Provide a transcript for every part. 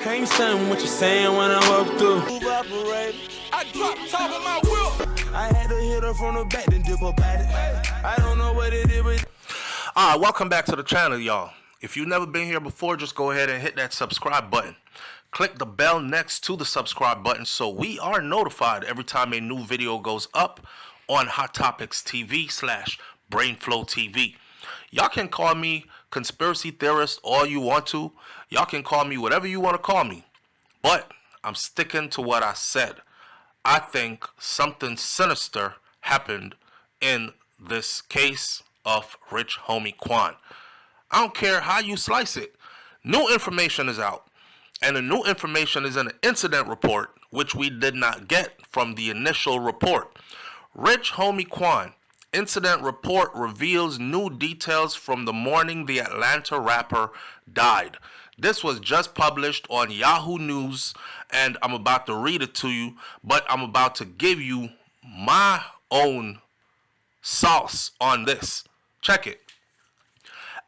Can't stand what you're saying when I walk through. I dropped top of my whip. I had to hit her from the back, then dip up at it. I don't know what it is, but... Alright, welcome back to the channel, y'all. If you've never been here before, just go ahead and hit that subscribe button. Click the bell next to the subscribe button so we are notified every time a new video goes up on Hot Topics TV / Brainflow TV. Y'all can call me conspiracy theorist all you want to. Y'all can call me whatever you want to call me. But I'm sticking to what I said. I think something sinister happened in this case of Rich Homie Quan. I don't care how you slice it. New information is out. And the new information is an incident report, which we did not get from the initial report. Rich Homie Quan. Incident report reveals new details from the morning the Atlanta rapper died. This was just published on Yahoo News, and I'm about to read it to you, but I'm about to give you my own sauce on this. Check it.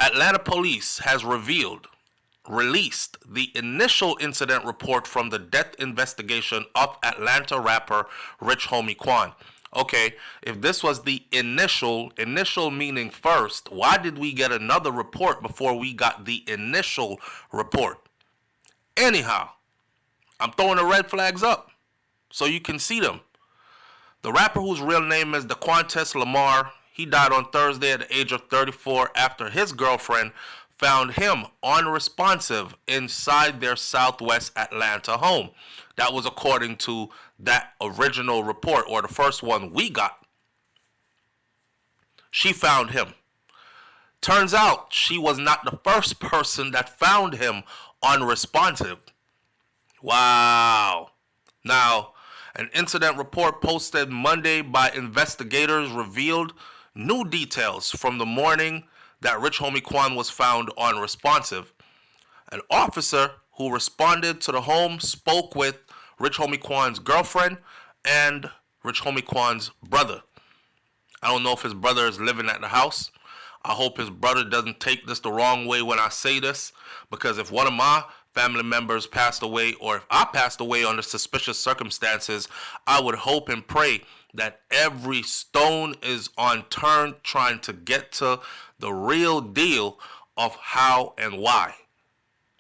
Atlanta police has released the initial incident report from the death investigation of Atlanta rapper Rich Homie Quan. Okay, if this was the initial meaning first, why did we get another report before we got the initial report? Anyhow, I'm throwing the red flags up so you can see them. The rapper, whose real name is DeQuantes Lamar, he died on Thursday at the age of 34 after his girlfriend found him unresponsive inside their Southwest Atlanta home. That was according to that original report, or the first one we got. She found him. Turns out she was not the first person that found him unresponsive. Wow. Now, an incident report posted Monday by investigators revealed new details from the morning that Rich Homie Quan was found unresponsive. An officer who responded to the home spoke with Rich Homie Quan's girlfriend and Rich Homie Quan's brother. I don't know if his brother is living at the house. I hope his brother doesn't take this the wrong way when I say this, because if one of my family members passed away, or if I passed away under suspicious circumstances, I would hope and pray that every stone is unturned trying to get to the real deal of how and why.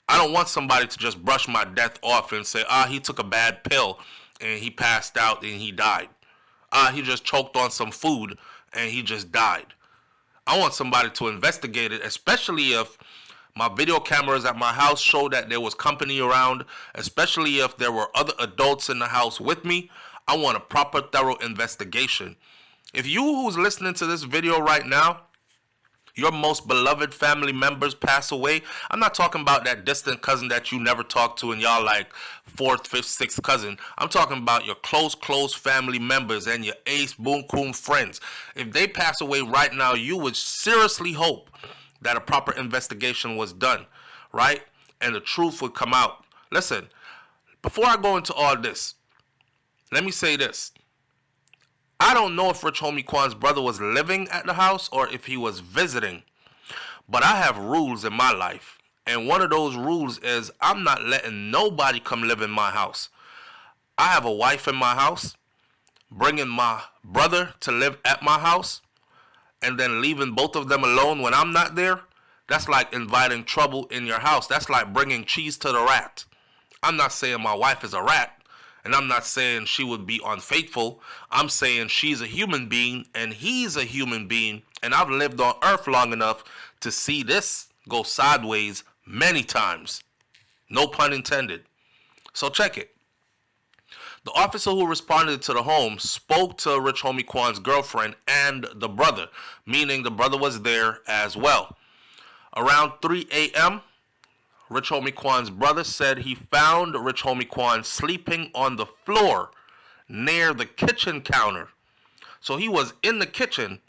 I don't want somebody to just brush my death off and say, he took a bad pill and he passed out and he died. He just choked on some food and he just died. I want somebody to investigate it, especially if my video cameras at my house show that there was company around, especially if there were other adults in the house with me. I want a proper, thorough investigation. If you who's listening to this video right now, your most beloved family members pass away, I'm not talking about that distant cousin that you never talk to and y'all like fourth, fifth, sixth cousin. I'm talking about your close family members and your ace, boom, coon friends. If they pass away right now, you would seriously hope that a proper investigation was done, right? And the truth would come out. Listen, before I go into all this, let me say this. I don't know if Rich Homie Quan's brother was living at the house or if he was visiting. But I have rules in my life. And one of those rules is I'm not letting nobody come live in my house. I have a wife in my house, bringing my brother to live at my house, and then leaving both of them alone when I'm not there. That's like inviting trouble in your house. That's like bringing cheese to the rat. I'm not saying my wife is a rat. And I'm not saying she would be unfaithful. I'm saying she's a human being and he's a human being. And I've lived on earth long enough to see this go sideways many times. No pun intended. So check it. The officer who responded to the home spoke to Rich Homie Quan's girlfriend and the brother, meaning the brother was there as well. Around 3 a.m., Rich Homie Quan's brother said he found Rich Homie Quan sleeping on the floor near the kitchen counter. So he was in the kitchen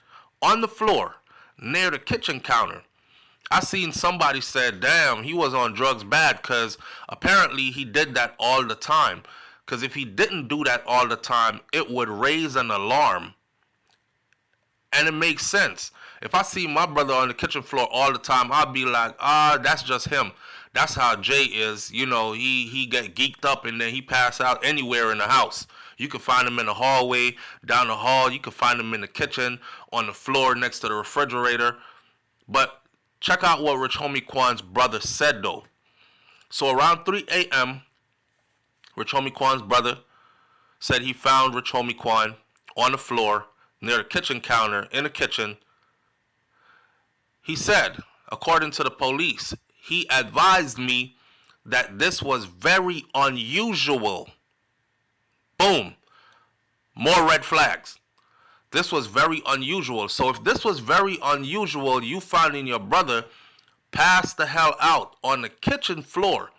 on the floor near the kitchen counter. I seen somebody said, damn, he was on drugs bad, because apparently he did that all the time. Because if he didn't do that all the time, it would raise an alarm. And it makes sense. If I see my brother on the kitchen floor all the time, I'll be like, that's just him. That's how Jay is. You know, he get geeked up and then he pass out anywhere in the house. You can find him in the hallway, down the hall. You can find him in the kitchen, on the floor next to the refrigerator. But check out what Rich Homie Quan's brother said, though. So around 3 a.m., Rich Homie Quan's brother said he found Rich Homie Quan on the floor near the kitchen counter in the kitchen. He said, according to the police, he advised me that this was very unusual. Boom. More red flags. This was very unusual. So if this was very unusual, you finding your brother passed the hell out on the kitchen floor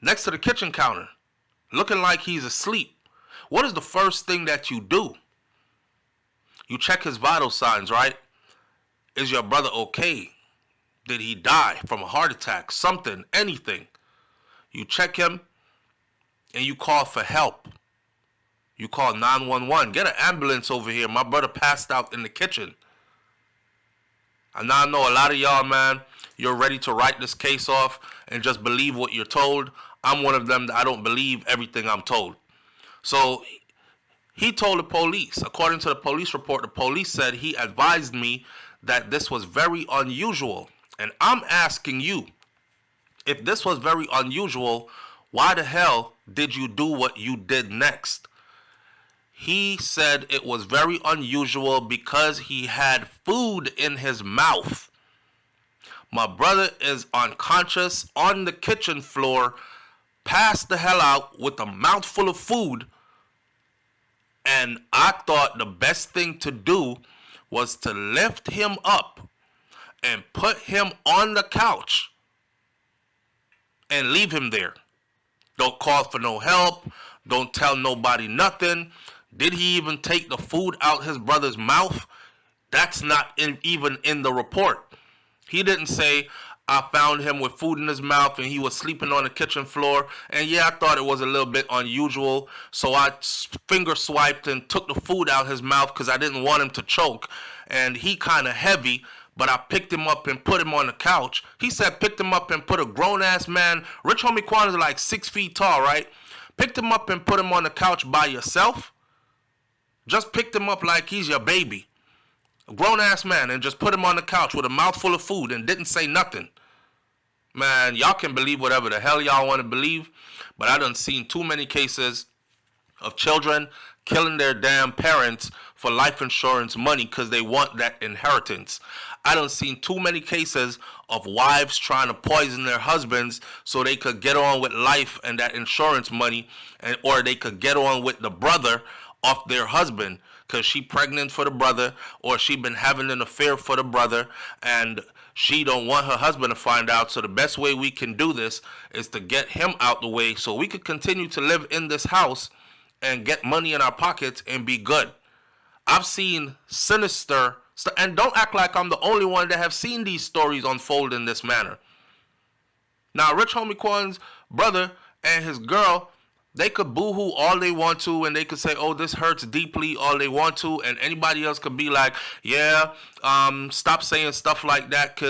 next to the kitchen counter, looking like he's asleep, what is the first thing that you do? You check his vital signs, right? Is your brother okay? Did he die from a heart attack? Something, anything. You check him and you call for help. You call 911. Get an ambulance over here. My brother passed out in the kitchen. And now I know a lot of y'all, man, you're ready to write this case off and just believe what you're told. I'm one of them that I don't believe everything I'm told. So he told the police, according to the police report, the police said he advised me that this was very unusual. And I'm asking you, if this was very unusual, why the hell did you do what you did next? He said it was very unusual because he had food in his mouth. My brother is unconscious on the kitchen floor, passed the hell out with a mouthful of food. And I thought the best thing to do was to lift him up and put him on the couch and leave him there. Don't call for no help. Don't tell nobody nothing. Did he even take the food out his brother's mouth? That's not even in the report. He didn't say, I found him with food in his mouth and he was sleeping on the kitchen floor. And yeah, I thought it was a little bit unusual. So I finger swiped and took the food out his mouth because I didn't want him to choke. And he kind of heavy, but I picked him up and put him on the couch. He said picked him up and put a grown-ass man. Rich Homie Quan is like 6 feet tall, right? Picked him up and put him on the couch by yourself. Just picked him up like he's your baby. A grown-ass man, and just put him on the couch with a mouthful of food and didn't say nothing. Man, y'all can believe whatever the hell y'all want to believe, but I done seen too many cases of children killing their damn parents for life insurance money because they want that inheritance. I done seen too many cases of wives trying to poison their husbands so they could get on with life and that insurance money, or they could get on with the brother off their husband because she pregnant for the brother, or she been having an affair for the brother and she don't want her husband to find out. So the best way we can do this is to get him out the way so we could continue to live in this house and get money in our pockets and be good. I've seen sinister, and don't act like I'm the only one that have seen these stories unfold in this manner. Now, Rich Homie Quan's brother and his girl, they could boo-hoo all they want to, and they could say, oh, this hurts deeply all they want to, and anybody else could be like, yeah, stop saying stuff like that,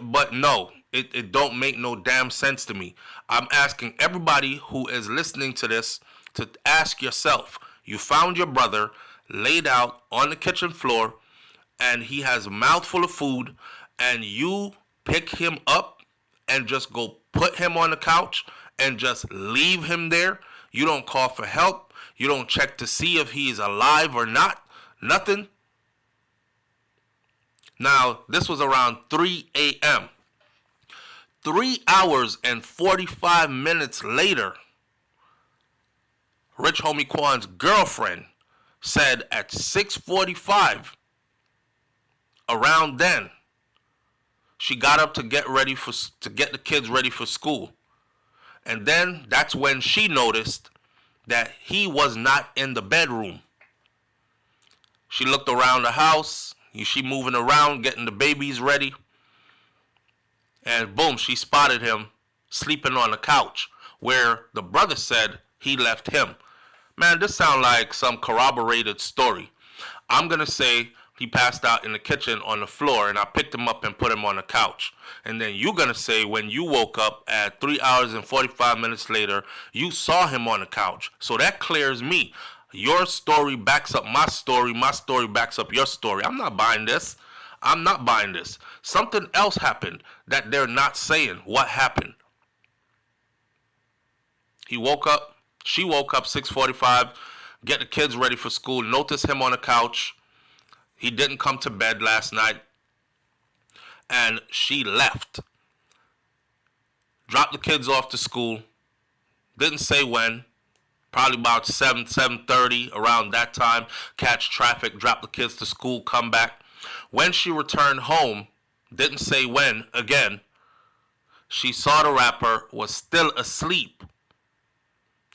but no, it don't make no damn sense to me. I'm asking everybody who is listening to this to ask yourself, you found your brother laid out on the kitchen floor, and he has a mouthful of food, and you pick him up and just go put him on the couch and just leave him there. You don't call for help. You don't check to see if he's alive or not. Nothing. Now, this was around 3 a.m. 3 hours and 45 minutes later, Rich Homie Quan's girlfriend said at 6:45, around then, she got up to get the kids ready for school. And then that's when she noticed that he was not in the bedroom. She looked around the house. She moving around, getting the babies ready. And boom, she spotted him sleeping on the couch where the brother said he left him. Man, this sounds like some corroborated story. I'm going to say he passed out in the kitchen on the floor, and I picked him up and put him on the couch. And then you're going to say when you woke up at 3 hours and 45 minutes later, you saw him on the couch. So that clears me. Your story backs up my story backs up your story. I'm not buying this. I'm not buying this. Something else happened that they're not saying. What happened? He woke up, she woke up 6:45, get the kids ready for school, notice him on the couch. He didn't come to bed last night, and she left. Dropped the kids off to school, didn't say when, probably about 7:30, around that time, catch traffic, drop the kids to school, come back. When she returned home, didn't say when, again, she saw the rapper was still asleep,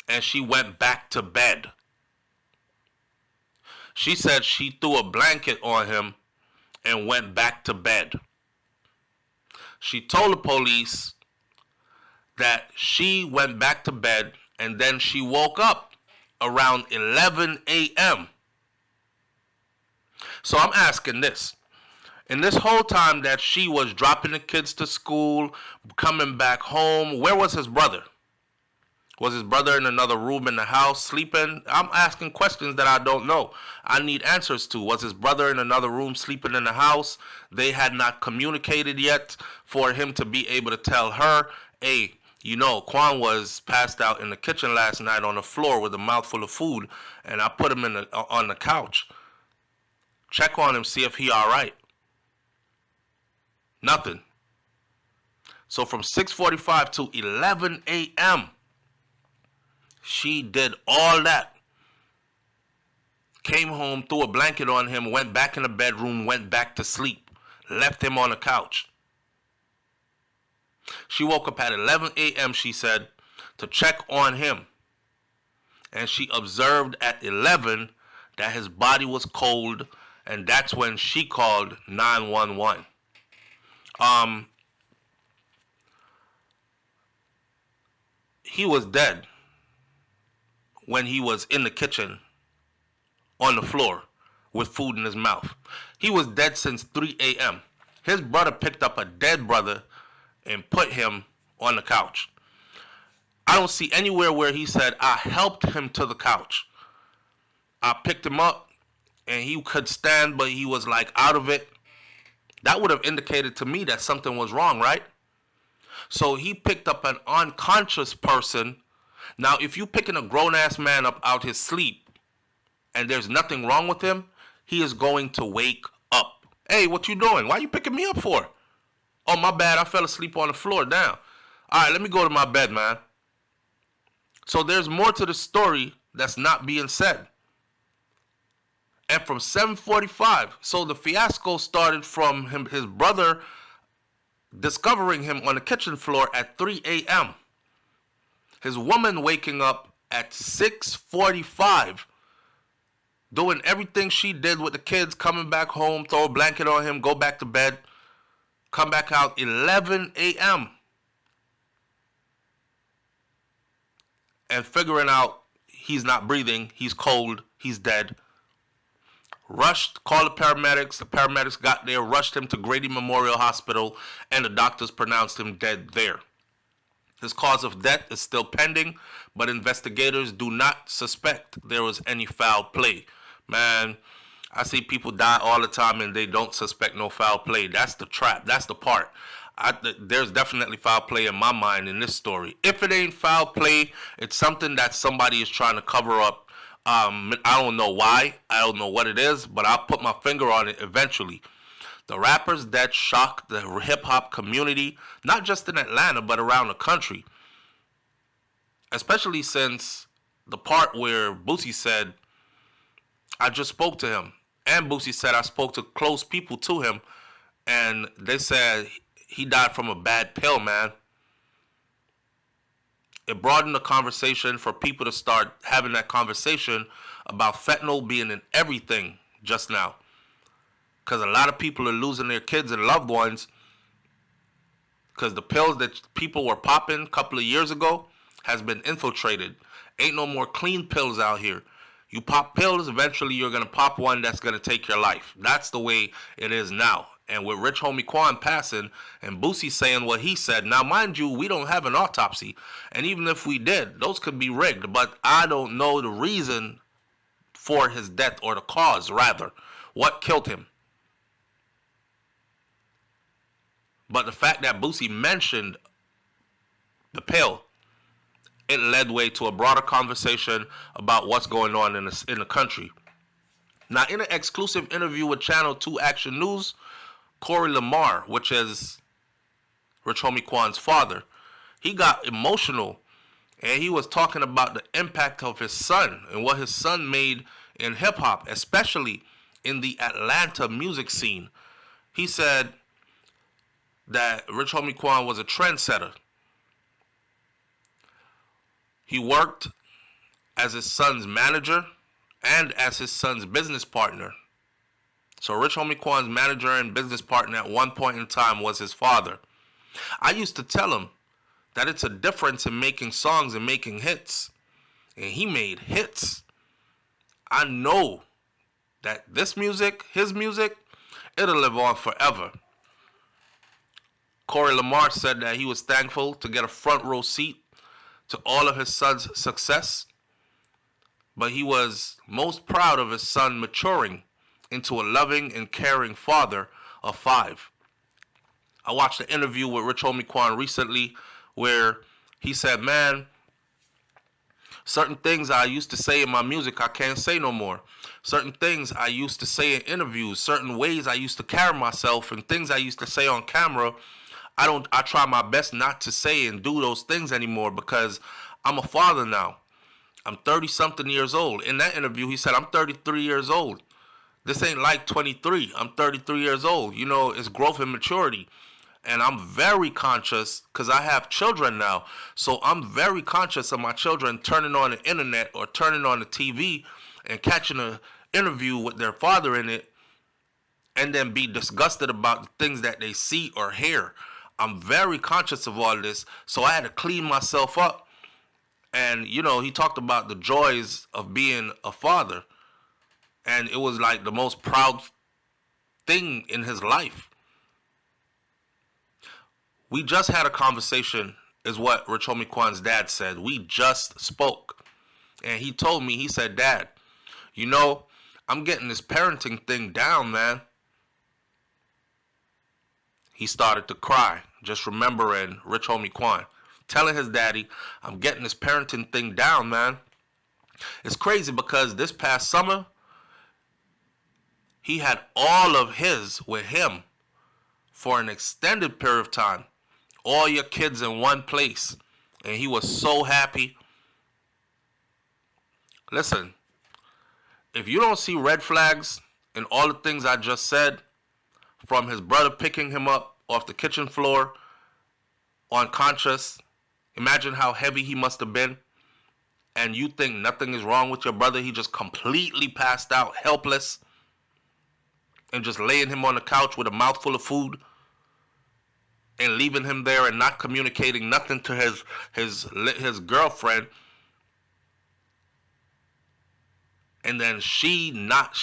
and she went back to bed. She said she threw a blanket on him and went back to bed. She told the police that she went back to bed and then she woke up around 11 a.m. So I'm asking this. In this whole time that she was dropping the kids to school, coming back home, where was his brother? Was his brother in another room in the house sleeping? I'm asking questions that I don't know. I need answers to. Was his brother in another room sleeping in the house? They had not communicated yet for him to be able to tell her, hey, you know, Quan was passed out in the kitchen last night on the floor with a mouthful of food, and I put him on the couch. Check on him, see if he all right. Nothing. So from 6:45 to 11 a.m., she did all that. Came home, threw a blanket on him, went back in the bedroom, went back to sleep, left him on the couch. She woke up at 11 a.m., she said, to check on him. And she observed at 11 that his body was cold, and that's when she called 911. He was dead when he was in the kitchen on the floor with food in his mouth. He was dead since 3 a.m. His brother picked up a dead brother and put him on the couch. I don't see anywhere where he said, I helped him to the couch. I picked him up and he could stand, but he was like out of it. That would have indicated to me that something was wrong, right? So he picked up an unconscious person. Now, if you picking a grown-ass man up out his sleep and there's nothing wrong with him, he is going to wake up. Hey, what you doing? Why you picking me up for? Oh, my bad. I fell asleep on the floor. Down. All right, let me go to my bed, man. So there's more to the story that's not being said. And from 7:45, so the fiasco started from his brother discovering him on the kitchen floor at 3 a.m. His woman waking up at 6:45, doing everything she did with the kids, coming back home, throw a blanket on him, go back to bed, come back out 11 a.m. and figuring out he's not breathing, he's cold, he's dead. Rushed, called the paramedics got there, rushed him to Grady Memorial Hospital, and the doctors pronounced him dead there. His cause of death is still pending, but investigators do not suspect there was any foul play. Man, I see people die all the time and they don't suspect no foul play. That's the trap. That's the part. There's definitely foul play in my mind in this story. If it ain't foul play, it's something that somebody is trying to cover up. I don't know why. I don't know what it is, but I'll put my finger on it eventually. The rappers that shocked the hip-hop community, not just in Atlanta, but around the country. Especially since the part where Boosie said, I just spoke to him. And Boosie said, I spoke to close people to him. And they said he died from a bad pill, man. It broadened the conversation for people to start having that conversation about fentanyl being in everything just now. Because a lot of people are losing their kids and loved ones because the pills that people were popping a couple of years ago has been infiltrated. Ain't no more clean pills out here. You pop pills, eventually you're going to pop one that's going to take your life. That's the way it is now. And with Rich Homie Quan passing and Boosie saying what he said, now mind you, we don't have an autopsy. And even if we did, those could be rigged. But I don't know the reason for his death, or the cause rather. What killed him? But the fact that Boosie mentioned the pill, it led way to a broader conversation about what's going on in the country. Now, in an exclusive interview with Channel 2 Action News, Corey Lamar, which is Rich Homie Quan's father, he got emotional, and he was talking about the impact of his son and what his son made in hip-hop, especially in the Atlanta music scene. He said that Rich Homie Quan was a trendsetter. He worked as his son's manager and as his son's business partner. So Rich Homie Quan's manager and business partner at one point in time was his father. I used to tell him that it's a difference in making songs and making hits. And he made hits. I know that this music, his music, it'll live on forever. Corey Lamar said that he was thankful to get a front row seat to all of his son's success, but he was most proud of his son maturing into a loving and caring father of 5. I watched an interview with Rich Homie Quan recently where he said, man, certain things I used to say in my music I can't say no more. Certain things I used to say in interviews, certain ways I used to carry myself, and things I used to say on camera, I try my best not to say and do those things anymore because I'm a father now. I'm 30-something years old. In that interview, he said, I'm 33 years old. This ain't like 23. I'm 33 years old. You know, it's growth and maturity. And I'm very conscious because I have children now. So I'm very conscious of my children turning on the internet or turning on the TV and catching an interview with their father in it and then be disgusted about the things that they see or hear. I'm very conscious of all this, so I had to clean myself up. And, you know, he talked about the joys of being a father. And it was like the most proud thing in his life. We just had a conversation, is what Rich Homie Quan's dad said. We just spoke. And he told me, he said, Dad, you know, I'm getting this parenting thing down, man. He started to cry, just remembering Rich Homie Quan telling his daddy, I'm getting this parenting thing down, man. It's crazy because this past summer, he had all of his with him for an extended period of time. All your kids in one place. And he was so happy. Listen, if you don't see red flags in all the things I just said, from his brother picking him up off the kitchen floor, unconscious, imagine how heavy he must have been, and you think nothing is wrong with your brother, he just completely passed out, helpless, and just laying him on the couch with a mouthful of food, and leaving him there and not communicating nothing to his girlfriend. And then she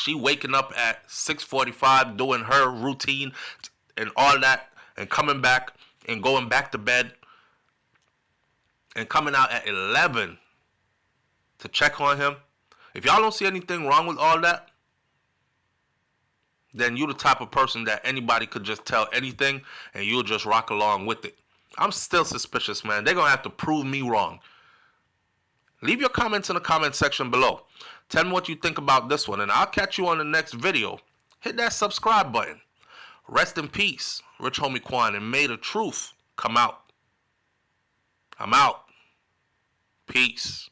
waking up at 6:45 doing her routine and all that, and coming back and going back to bed and coming out at 11 to check on him. If y'all don't see anything wrong with all that, then you're the type of person that anybody could just tell anything and you'll just rock along with it. I'm still suspicious, man. They're going to have to prove me wrong. Leave your comments in the comment section below. Tell me what you think about this one, and I'll catch you on the next video. Hit that subscribe button. Rest in peace, Rich Homie Quan, and may the truth come out. I'm out. Peace.